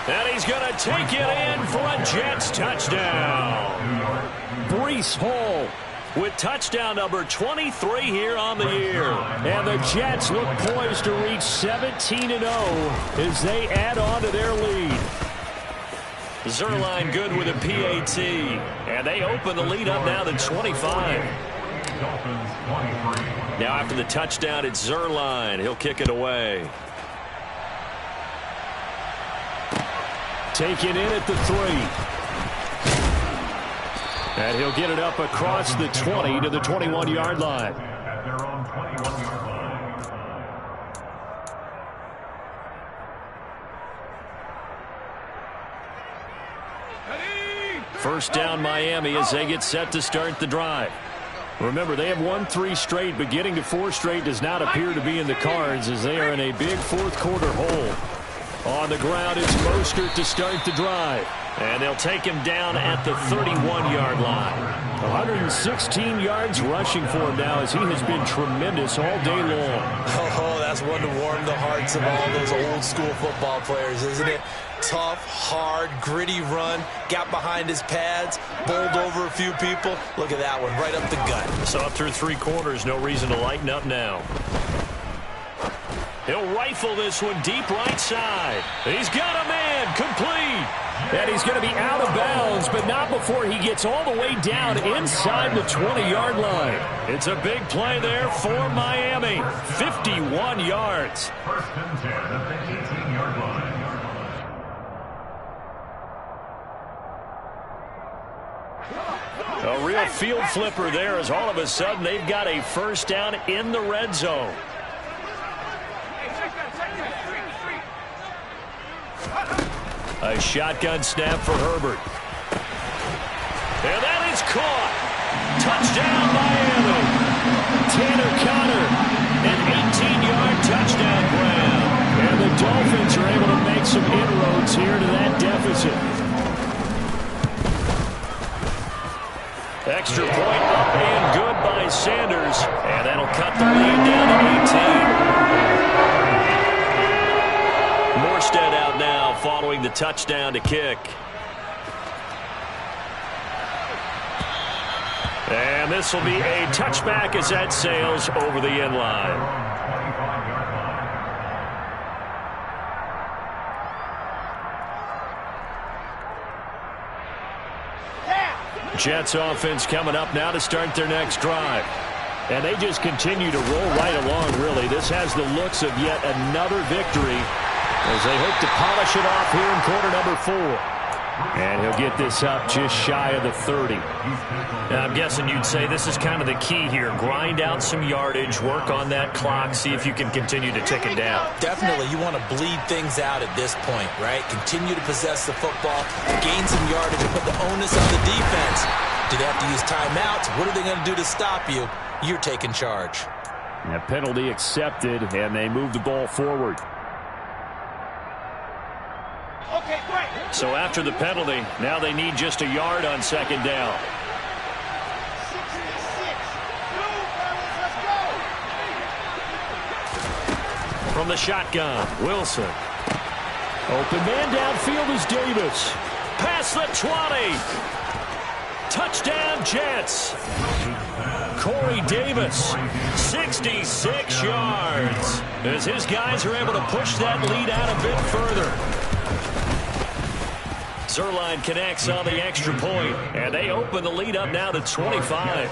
And he's going to take it in for a Jets touchdown. Breece Hall with touchdown number 23 here on the year. And the Jets look poised to reach 17-0 as they add on to their lead. Zerline good with a PAT. And they open the lead up now to 25. Now after the touchdown, it's Zerline. He'll kick it away. Taken in at the 3. And he'll get it up across the 20 to the 21-yard line. At their own 21-yard line. First down Miami as they get set to start the drive. Remember, they have won 3 straight, but getting to 4 straight does not appear to be in the cards as they are in a big fourth-quarter hole. On the ground, it's Mostert to start the drive. And they'll take him down at the 31-yard line. 116 yards rushing for him now as he has been tremendous all day long. Oh, that's one to warm the hearts of all those old-school football players, isn't it? Tough, hard, gritty run. Got behind his pads, bowled over a few people. Look at that one, right up the gut. Saw through 3 quarters, no reason to lighten up now. He'll rifle this one deep right side. He's got a man, complete. And he's going to be out of bounds, but not before he gets all the way down inside the 20-yard line. It's a big play there for Miami. 51 yards. First and 10 at the 18-yard line. A real field flipper there as all of a sudden they've got a first down in the red zone. A shotgun snap for Herbert. And that is caught. Touchdown, Miami. Tanner Conner, an 18-yard touchdown grab. And the Dolphins are able to make some inroads here to that deficit. Extra point up and good by Sanders. And that'll cut the lead down to 18. Morstead out now following the touchdown to kick. And this will be a touchback as that sails over the end line. Jets offense coming up now to start their next drive. And they just continue to roll right along, really. This has the looks of yet another victory as they hope to polish it off here in quarter number 4. And he'll get this up just shy of the 30. Now, I'm guessing you'd say this is kind of the key here. Grind out some yardage, work on that clock, see if you can continue to tick it down. Definitely, you want to bleed things out at this point, right? Continue to possess the football, gain some yardage, and put the onus on the defense. Do they have to use timeouts? What are they going to do to stop you? You're taking charge. A penalty accepted, and they move the ball forward. Okay, great. So after the penalty, now they need just a yard on second down. 66. Move, fellas, let's go. From the shotgun, Wilson. Open man downfield is Davis. Past the 20. Touchdown, Jets. Corey Davis, 66 yards. As his guys are able to push that lead out a bit further. Zerline connects on the extra point, and they open the lead up now to 25.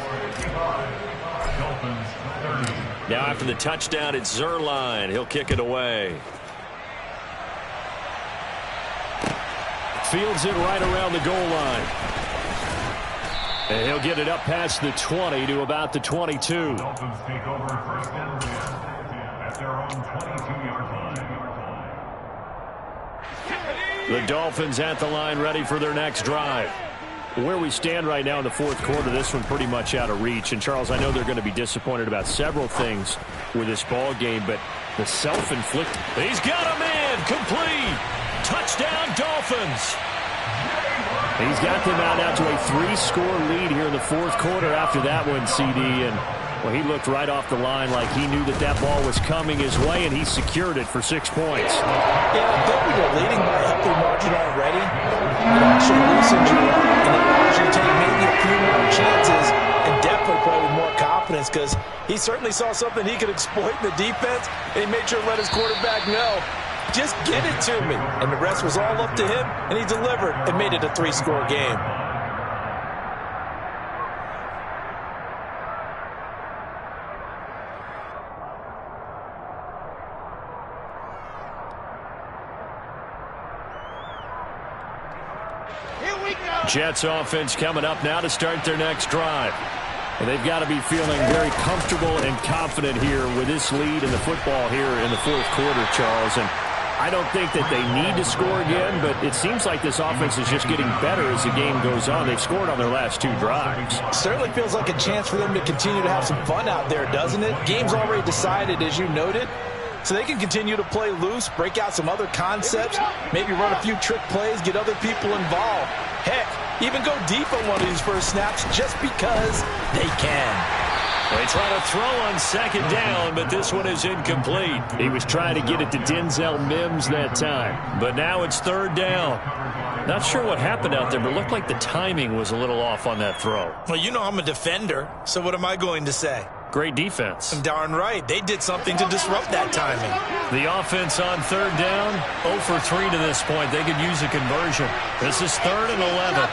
Now after the touchdown, it's Zerline. He'll kick it away. Fields it right around the goal line. And he'll get it up past the 20 to about the 22. Dolphins take over first and 10 at their own 22-yard line. The Dolphins at the line ready for their next drive. Where we stand right now in the fourth quarter, this one pretty much out of reach. And, Charles, I know they're going to be disappointed about several things with this ball game, but the self-inflicted. He's got a man, complete. Touchdown, Dolphins. He's got them out now to a 3-score lead here in the fourth quarter after that one, CD. And Well, he looked right off the line like he knew that that ball was coming his way, and he secured it for 6 points. Yeah, I think when you're leading by a healthy margin already, it actually loosens you up and allows you to take maybe a few more chances and definitely play with more confidence, because he certainly saw something he could exploit in the defense, and he made sure to let his quarterback know, just get it to me. And the rest was all up to him, and he delivered and made it a 3-score game. Jets offense coming up now to start their next drive. And they've got to be feeling very comfortable and confident here with this lead in the football here in the fourth quarter, Charles. And I don't think that they need to score again, but it seems like this offense is just getting better as the game goes on. They've scored on their last 2 drives. Certainly feels like a chance for them to continue to have some fun out there, doesn't it? Game's already decided, as you noted. So they can continue to play loose, break out some other concepts, maybe run a few trick plays, get other people involved. Heck, even go deep on one of these first snaps just because they can. They try to throw on second down, but this one is incomplete. He was trying to get it to Denzel Mims that time, but now it's third down. Not sure what happened out there, but it looked like the timing was a little off on that throw. Well, you know I'm a defender, so what am I going to say? Great defense. I'm darn right. They did something to disrupt that timing. The offense on third down, 0 for 3 to this point. They could use a conversion. This is 3rd and 11.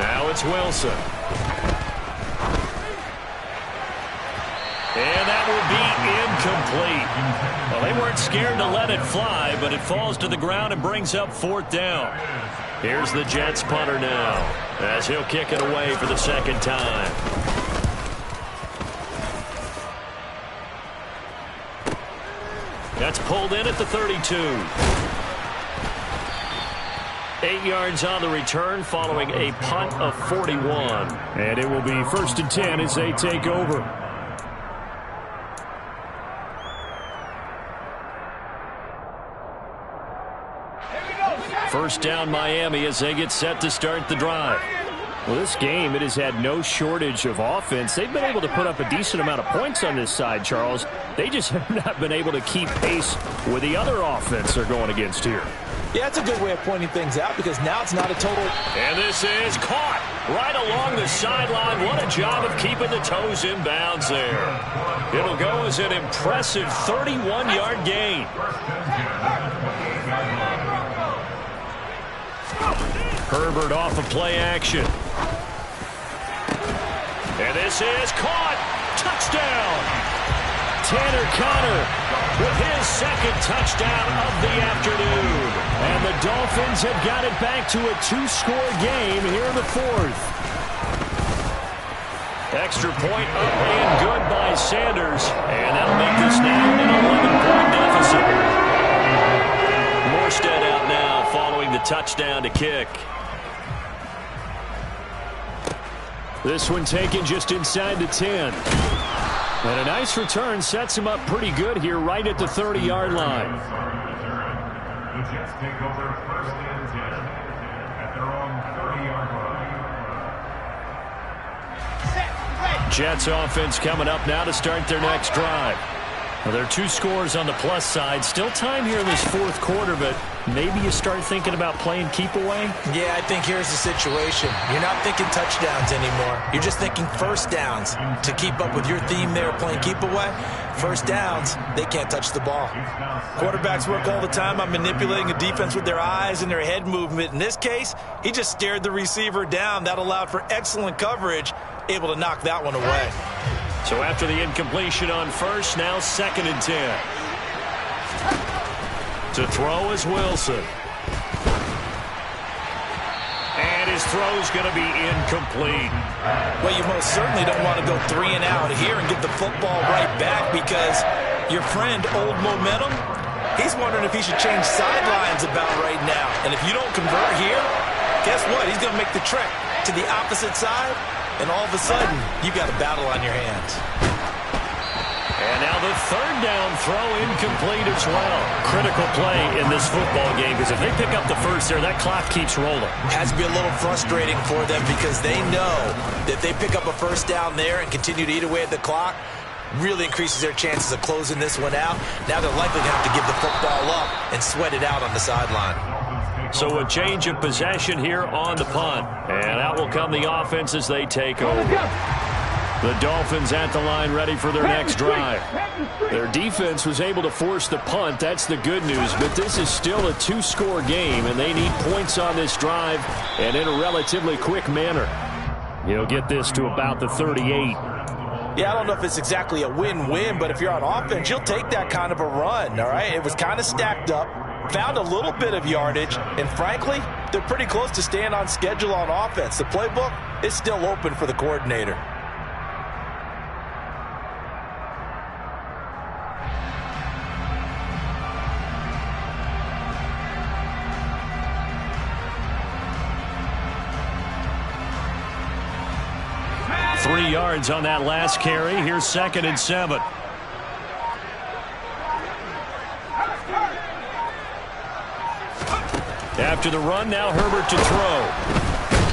Now it's Wilson. And that will be incomplete. Well, they weren't scared to let it fly, but it falls to the ground and brings up 4th down. Here's the Jets punter now, as he'll kick it away for the second time. That's pulled in at the 32. 8 yards on the return following a punt of 41. And it will be 1st and 10 as they take over. First down Miami as they get set to start the drive. Well, this game, it has had no shortage of offense. They've been able to put up a decent amount of points on this side, Charles. They just have not been able to keep pace with the other offense they're going against here. Yeah, it's a good way of pointing things out because now it's not a total. And this is caught right along the sideline. What a job of keeping the toes in bounds there. It'll go as an impressive 31-yard gain. Herbert off of play action. And this is caught. Touchdown. Tanner Conner with his second touchdown of the afternoon. And the Dolphins have got it back to a 2-score game here in the 4th. Extra point up and good by Sanders. And that'll make this now an 11-point deficit. Morstead out now following the touchdown to kick. This one taken just inside the 10. And a nice return sets him up pretty good here right at the 30-yard line. The Jets take over 1st and 10 at their own 30-yard line. Jets offense coming up now to start their next drive. Well, there are 2 scores on the plus side. Still time here in this 4th quarter, but maybe you start thinking about playing keep away? Yeah, I think here's the situation. You're not thinking touchdowns anymore. You're just thinking first downs. To keep up with your theme there, playing keep away, first downs, they can't touch the ball. Quarterbacks work all the time on manipulating a defense with their eyes and their head movement. In this case, he just stared the receiver down. That allowed for excellent coverage, able to knock that one away. So after the incompletion on first, now 2nd and 10. To throw is Wilson. And his throw's going to be incomplete. Well, you most certainly don't want to go 3 and out here and get the football right back because your friend, Old Momentum, he's wondering if he should change sidelines about right now. And if you don't convert here, guess what? He's going to make the trek to the opposite side. And all of a sudden, you've got a battle on your hands. And now the third down throw incomplete as well. Critical play in this football game because if they pick up the first there, that clock keeps rolling. Has to be a little frustrating for them because they know that if they pick up a first down there and continue to eat away at the clock, really increases their chances of closing this one out. Now they're likely to have to give the football up and sweat it out on the sideline. So a change of possession here on the punt. And out will come the offense as they take over. The Dolphins at the line ready for their next drive. Their defense was able to force the punt. That's the good news. But this is still a two-score game, and they need points on this drive and in a relatively quick manner. He'll get this to about the 38. Yeah, I don't know if it's exactly a win-win, but if you're on offense, you'll take that kind of a run, all right? It was kind of stacked up, found a little bit of yardage, and frankly, they're pretty close to staying on schedule on offense. The playbook is still open for the coordinator. Three yards on that last carry. Here's 2nd and 7. After the run, now Herbert to throw.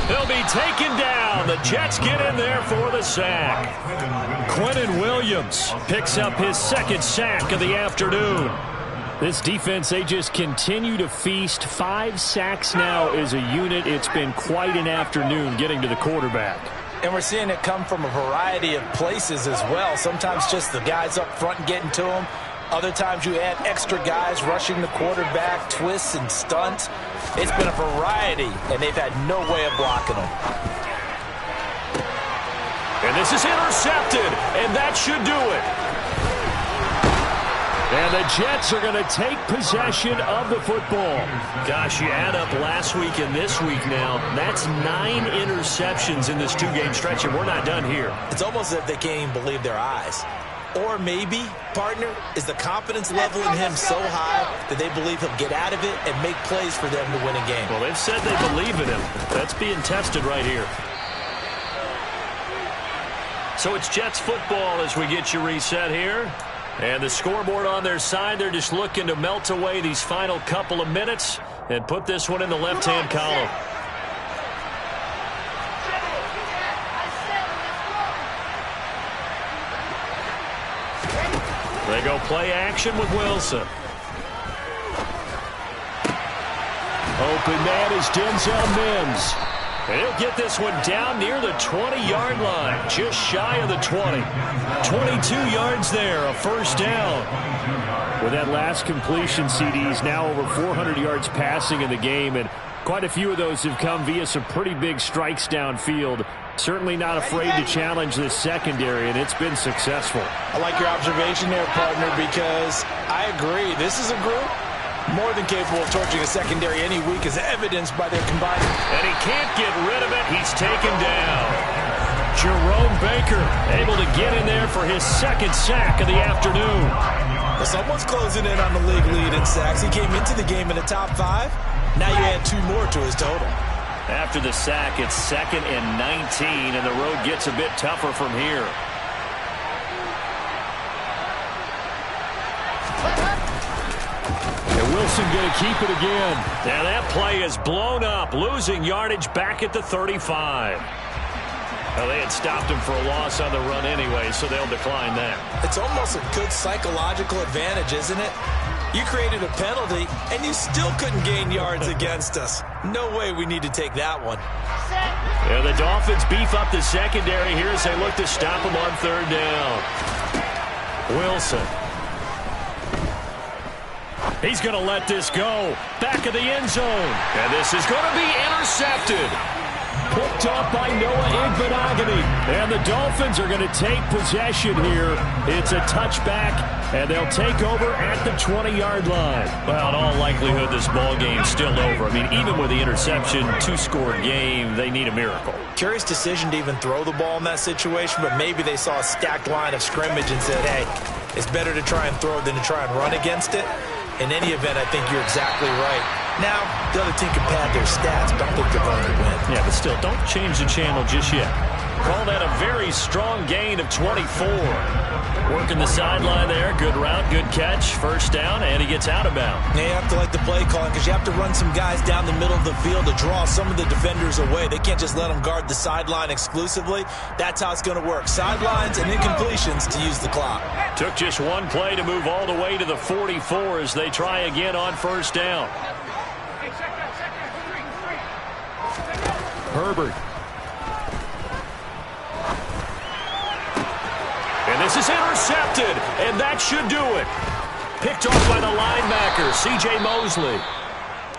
He'll be taken down. The Jets get in there for the sack. Quentin Williams picks up his 2nd sack of the afternoon. This defense, they just continue to feast. 5 sacks now as a unit. It's been quite an afternoon getting to the quarterback. And we're seeing it come from a variety of places as well. Sometimes just the guys up front and getting to him. Other times you add extra guys rushing the quarterback, twists and stunts. It's been a variety, and they've had no way of blocking them. And this is intercepted, and that should do it. And the Jets are going to take possession of the football. Gosh, you add up last week and this week now, that's 9 interceptions in this 2-game stretch, and we're not done here. It's almost as if they can't even believe their eyes. Or maybe, partner, is the confidence level in him so high that they believe he'll get out of it and make plays for them to win a game. Well, they've said they believe in him. That's being tested right here. So it's Jets football as we get you reset here. And the scoreboard on their side, they're just looking to melt away these final couple of minutes and put this one in the left-hand column. They go play action with Wilson. Open man is Denzel Mims. And he'll get this one down near the 20-yard line, just shy of the 20. 22 yards there, a first down. With that last completion, CD's now over 400 yards passing in the game, and quite a few of those have come via some pretty big strikes downfield. Certainly not afraid to challenge this secondary, and it's been successful. I like your observation there, partner, because I agree. This is a group more than capable of torching a secondary any week, as evidenced by their combined. And he can't get rid of it. He's taken down. Jerome Baker able to get in there for his 2nd sack of the afternoon. Well, someone's closing in on the league lead in sacks. He came into the game in the top 5. Now you add 2 more to his total. After the sack, it's 2nd and 19, and the road gets a bit tougher from here. And Wilson going to keep it again. Now that play is blown up, losing yardage back at the 35. Well, they had stopped him for a loss on the run anyway, so they'll decline that. It's almost a good psychological advantage, isn't it? You created a penalty, and you still couldn't gain yards against us. No way we need to take that one. Yeah, the Dolphins beef up the secondary here as they look to stop him on 3rd down. Wilson. He's going to let this go. Back of the end zone. And this is going to be intercepted. Picked up by Noah Igbenogany. And the Dolphins are going to take possession here. It's a touchback, and they'll take over at the 20-yard line. Well, in all likelihood, this ball game's still over. I mean, even with the interception, 2-score game, they need a miracle. Curious decision to even throw the ball in that situation, but maybe they saw a stacked line of scrimmage and said, hey, it's better to try and throw than to try and run against it. In any event, I think you're exactly right. Now, the other team can pad their stats, but I don't think they're going to win. Yeah, but still, don't change the channel just yet. Call that a very strong gain of 24. Working the sideline there. Good route, good catch. First down, and he gets out of bounds. Yeah, you have to like the play calling because you have to run some guys down the middle of the field to draw some of the defenders away. They can't just let them guard the sideline exclusively. That's how it's going to work. Sidelines and incompletions to use the clock. Took just one play to move all the way to the 44 as they try again on first down. Herbert. And this is intercepted, and that should do it. Picked off by the linebacker, C.J. Mosley.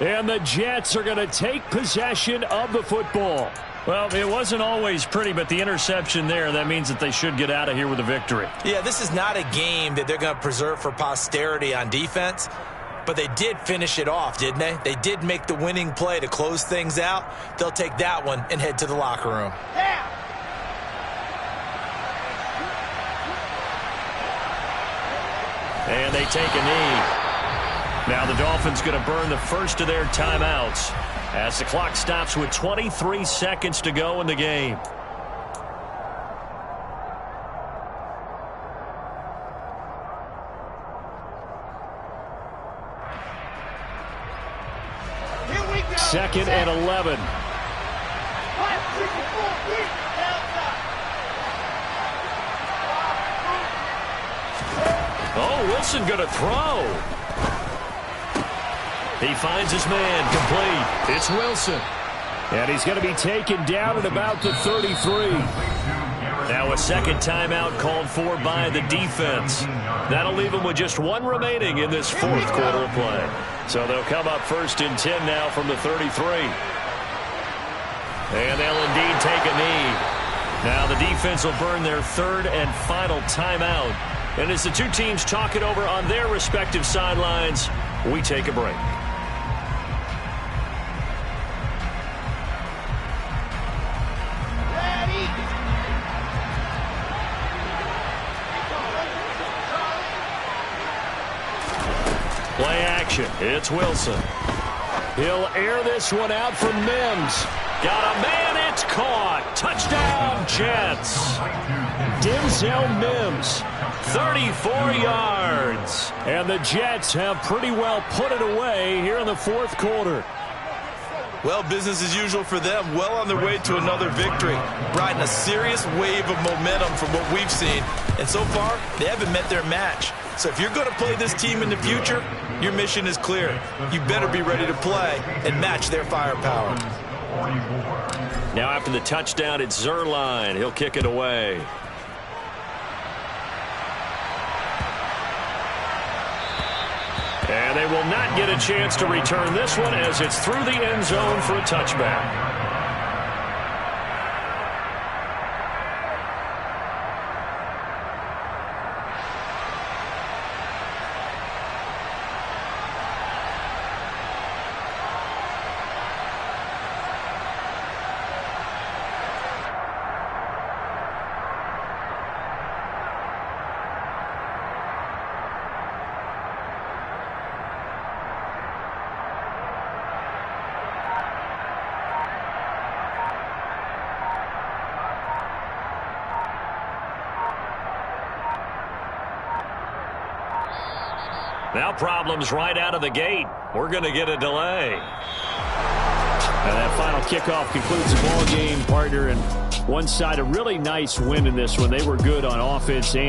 And the Jets are going to take possession of the football. Well, it wasn't always pretty, but the interception there, that means that they should get out of here with a victory. Yeah, this is not a game that they're going to preserve for posterity on defense, but they did finish it off, didn't they? They did make the winning play to close things out. They'll take that one and head to the locker room. And they take a knee. Now the Dolphins going to burn the first of their timeouts as the clock stops with 23 seconds to go in the game. Second and 11. Oh, Wilson going to throw. He finds his man, complete. It's Wilson. And he's going to be taken down at about the 33. Now a second timeout called for by the defense. That'll leave them with just one remaining in this fourth quarter of play. So they'll come up first and 10 now from the 33. And they'll indeed take a knee. Now the defense will burn their third and final timeout. And as the two teams talk it over on their respective sidelines, we take a break. Play action. It's Wilson. He'll air this one out for Mims. Got a man. It's caught. Touchdown, Jets. Denzel Mims, 34 yards. And the Jets have pretty well put it away here in the fourth quarter. Well, business as usual for them. Well on their way to another victory. Riding a serious wave of momentum from what we've seen. And so far, they haven't met their match. So if you're going to play this team in the future, your mission is clear. You better be ready to play and match their firepower. Now after the touchdown, it's Zuerlein. He'll kick it away. And they will not get a chance to return this one as it's through the end zone for a touchback. Now problems right out of the gate. We're going to get a delay. And that final kickoff concludes the ball game, partner. And one side, a really nice win in this one. They were good on offense and